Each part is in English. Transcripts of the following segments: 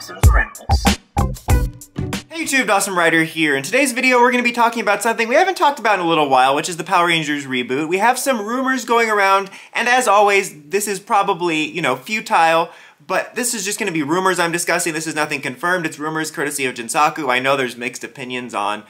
Dawson's Rentals. Hey YouTube, Dawson Ryder here. In today's video we're going to be talking about something we haven't talked about in a little while, which is the Power Rangers reboot. We have some rumors going around, and as always, this is probably, futile, but this is just going to be rumors I'm discussing. This is nothing confirmed. It's rumors courtesy of Jinsaku. I know there's mixed opinions on,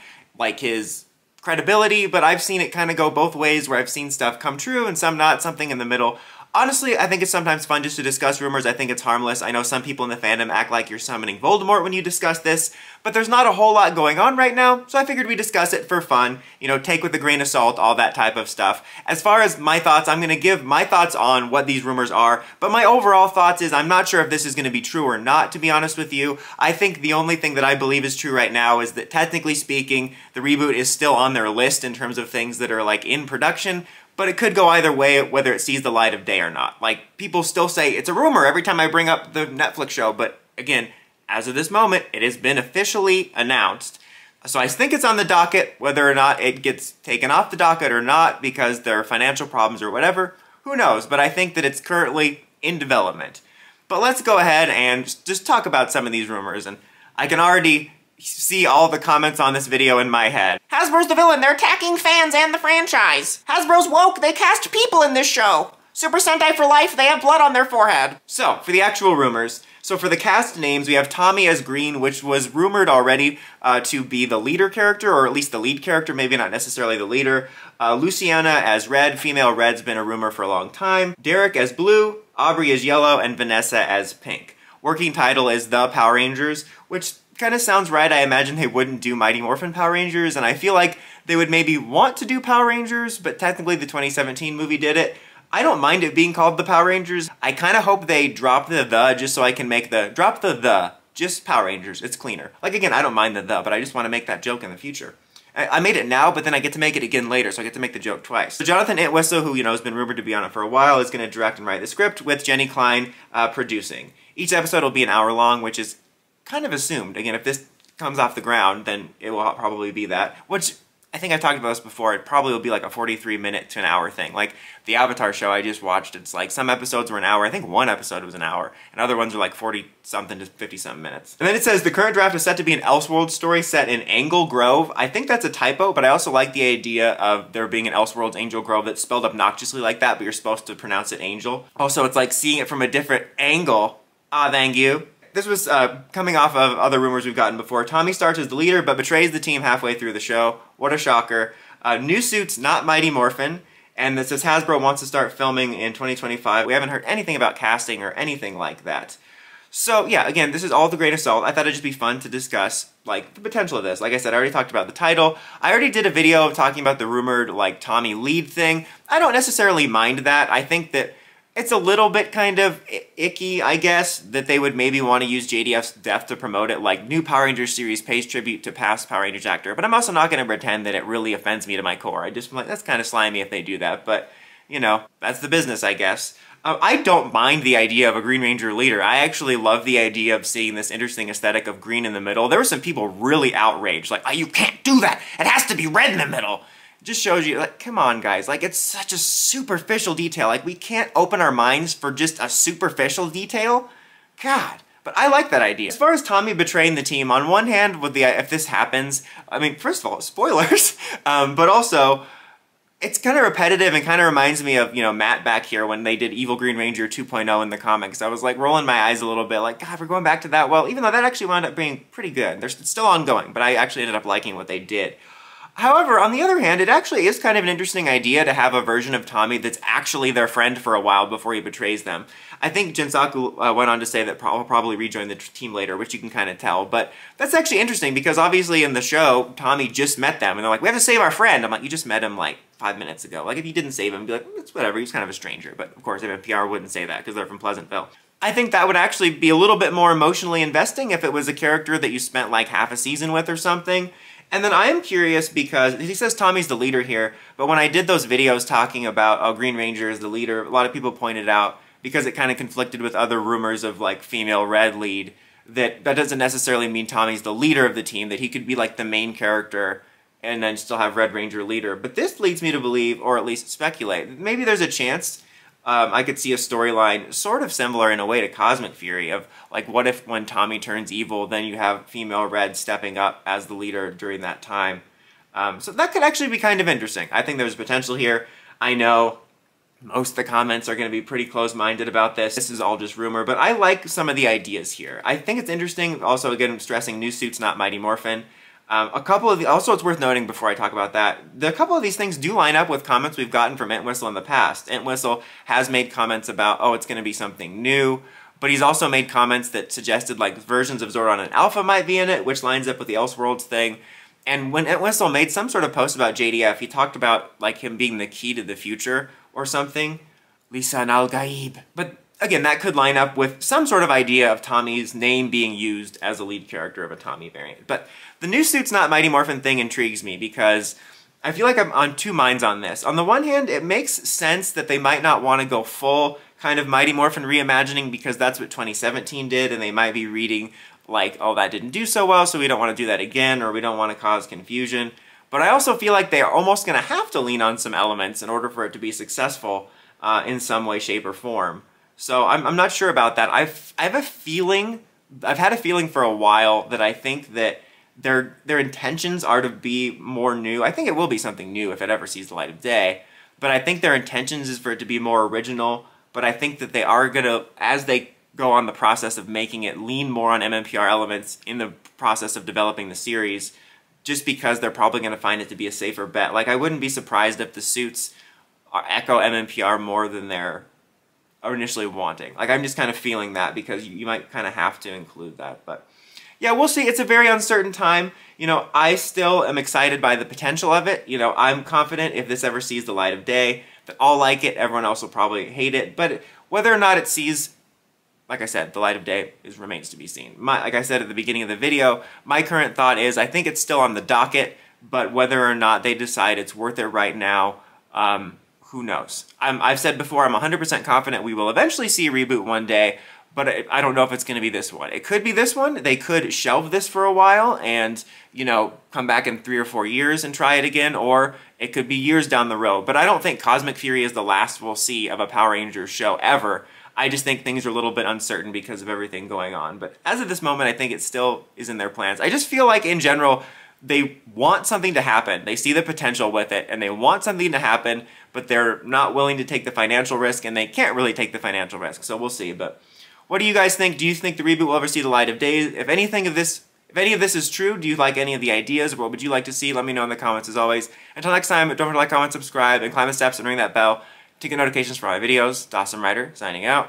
his credibility, but I've seen it kind of go both ways, where I've seen stuff come true and some not, something in the middle. Honestly, I think it's sometimes fun just to discuss rumors. I think it's harmless. I know some people in the fandom act like you're summoning Voldemort when you discuss this, but there's not a whole lot going on right now, so I figured we discuss it for fun, take with a grain of salt, all that type of stuff. As far as my thoughts, I'm going to give my thoughts on what these rumors are, but my overall thoughts is I'm not sure if this is going to be true or not, to be honest with you. I think the only thing that I believe is true right now is that, technically speaking, the reboot is still on their list in terms of things that are, in production, but it could go either way, whether it sees the light of day or not. People still say it's a rumor every time I bring up the Netflix show, but again, as of this moment, it has been officially announced. So I think it's on the docket. Whether or not it gets taken off the docket or not because there are financial problems or whatever, who knows? But I think that it's currently in development. But let's go ahead and just talk about some of these rumors, and I can already see all the comments on this video in my head. Hasbro's the villain, they're attacking fans and the franchise. Hasbro's woke, they cast people in this show. Super Sentai for life, they have blood on their forehead. So, for the actual rumors, for the cast names, we have Tommy as Green, which was rumored already to be the leader character, or at least the lead character, maybe not necessarily the leader. Luciana as Red, female Red's been a rumor for a long time. Derek as Blue, Aubrey as Yellow, and Vanessa as Pink. Working title is The Power Rangers, which kind of sounds right. I imagine they wouldn't do Mighty Morphin Power Rangers, and I feel like they would maybe want to do Power Rangers, but technically the 2017 movie did it. I don't mind it being called the Power Rangers. I kind of hope they drop the just so I can make drop the just Power Rangers. It's cleaner. Again, I don't mind the but I just want to make that joke in the future. I made it now, but then I get to make it again later, so I get to make the joke twice. So Jonathan Entwistle, who has been rumored to be on it for a while, is going to direct and write the script, with Jenny Klein producing. Each episode will be an hour long, which is kind of assumed. Again, if this comes off the ground, then it will probably be that. Which, I think I've talked about this before, it probably will be a 43-minute to an hour thing. The Avatar show I just watched, it's some episodes were an hour, I think one episode was an hour, and other ones are 40-something to 50-something minutes. And then it says, the current draft is set to be an Elseworlds story set in Angle Grove. I think that's a typo, but I also like the idea of there being an Elseworlds Angel Grove that's spelled obnoxiously like that, but you're supposed to pronounce it Angel. Also, it's seeing it from a different angle. Ah, thank you. This was coming off of other rumors we've gotten before. Tommy starts as the leader, but betrays the team halfway through the show. What a shocker. New suits, not Mighty Morphin. And this says Hasbro wants to start filming in 2025. We haven't heard anything about casting or anything like that. So yeah, again, this is all the grain of salt. I thought it'd just be fun to discuss, the potential of this. Like I said, I already talked about the title. I already did a video talking about the rumored, Tommy lead thing. I don't necessarily mind that. I think that it's a little bit kind of icky, I guess, that they would maybe want to use JDF's death to promote it, new Power Rangers series pays tribute to past Power Rangers actor. But I'm also not going to pretend that it really offends me to my core. I just that's kind of slimy if they do that, but, that's the business, I guess. I don't mind the idea of a Green Ranger leader. I actually love the idea of seeing this interesting aesthetic of green in the middle. There were some people really outraged, oh, you can't do that! It has to be red in the middle! Just shows you, come on, guys. It's such a superficial detail. We can't open our minds for just a superficial detail? God. But I like that idea. As far as Tommy betraying the team, on one hand, if this happens, first of all, spoilers, but also, it's kind of repetitive and kind of reminds me of, Matt back here when they did Evil Green Ranger 2.0 in the comics. I was, rolling my eyes a little bit, God, we're going back to that. Well, even though that actually wound up being pretty good. It's still ongoing, but I actually ended up liking what they did. However, on the other hand, it actually is kind of an interesting idea to have a version of Tommy that's actually their friend for a while before he betrays them. I think Jinsaku went on to say that he'll probably rejoin the team later, which you can kind of tell. But that's actually interesting because obviously in the show, Tommy just met them. And they're like, we have to save our friend. I'm like, you just met him 5 minutes ago. If you didn't save him, be it's whatever, he's kind of a stranger. But of course, mmpr wouldn't say that because they're from Pleasantville. I think that would actually be a little bit more emotionally investing if it was a character that you spent half a season with or something. And then I am curious because he says Tommy's the leader here, but when I did those videos talking about Green Ranger is the leader, a lot of people pointed out, because it kind of conflicted with other rumors of female Red lead, that doesn't necessarily mean Tommy's the leader of the team, that he could be the main character and then still have Red Ranger leader. But this leads me to believe, or at least speculate, maybe there's a chance I could see a storyline sort of similar in a way to Cosmic Fury of, like, what if when Tommy turns evil, then you have female Red stepping up as the leader during that time. So that could actually be kind of interesting. I think there's potential here. I know most of the comments are going to be pretty close-minded about this. This is all just rumor, but I like some of the ideas here. I think it's interesting. Also, again, stressing new suits, not Mighty Morphin. Also, it's worth noting before I talk about that, a couple of these things do line up with comments we've gotten from Entwistle in the past. Entwistle has made comments about, oh, it's going to be something new, but he's also made comments that suggested like versions of Zordon and Alpha might be in it, which lines up with the Elseworlds thing. And when Entwistle made some sort of post about JDF, he talked about like him being the key to the future or something. Lisan al-Gaib. But again, that could line up with some sort of idea of Tommy's name being used as a lead character of a Tommy variant. But the new suits not Mighty Morphin thing intrigues me because I feel like I'm on two minds on this. On the one hand, it makes sense that they might not want to go full kind of Mighty Morphin reimagining because that's what 2017 did, and they might be reading like, oh, that didn't do so well, so we don't want to do that again, or we don't want to cause confusion. But I also feel like they are almost going to have to lean on some elements in order for it to be successful in some way, shape, or form. So I'm not sure about that. I have a feeling, I've had a feeling for a while that I think that their intentions are to be more new. I think it will be something new if it ever sees the light of day. But I think their intentions is for it to be more original. But I think that they are going to, as they go on the process of making it, lean more on MMPR elements in the process of developing the series, just because they're probably going to find it to be a safer bet. Like, I wouldn't be surprised if the suits echo MMPR more than they're initially wanting. Like, I'm just kind of feeling that because you might kind of have to include that. But yeah, we'll see. It's a very uncertain time. You know, I still am excited by the potential of it. You know, I'm confident if this ever sees the light of day, that I'll like it. Everyone else will probably hate it. But whether or not it sees, like I said, the light of day remains to be seen. Like I said at the beginning of the video, my current thought is I think it's still on the docket, but whether or not they decide it's worth it right now, who knows? I've said before, I'm 100% confident we will eventually see a reboot one day, but I don't know if it's going to be this one. It could be this one. They could shelve this for a while and, you know, come back in 3 or 4 years and try it again, or it could be years down the road. But I don't think Cosmic Fury is the last we'll see of a Power Rangers show ever. I just think things are a little bit uncertain because of everything going on. But as of this moment, I think it still is in their plans. I just feel like, in general, they want something to happen. They see the potential with it, and they want something to happen, but they're not willing to take the financial risk, and they can't really take the financial risk. So we'll see. But what do you guys think? Do you think the reboot will ever see the light of day? If any of this is true, do you like any of the ideas? What would you like to see? Let me know in the comments as always. Until next time, don't forget to like, comment, subscribe, and climb the steps and ring that bell to get notifications for all my videos. Dawson Ryder, signing out.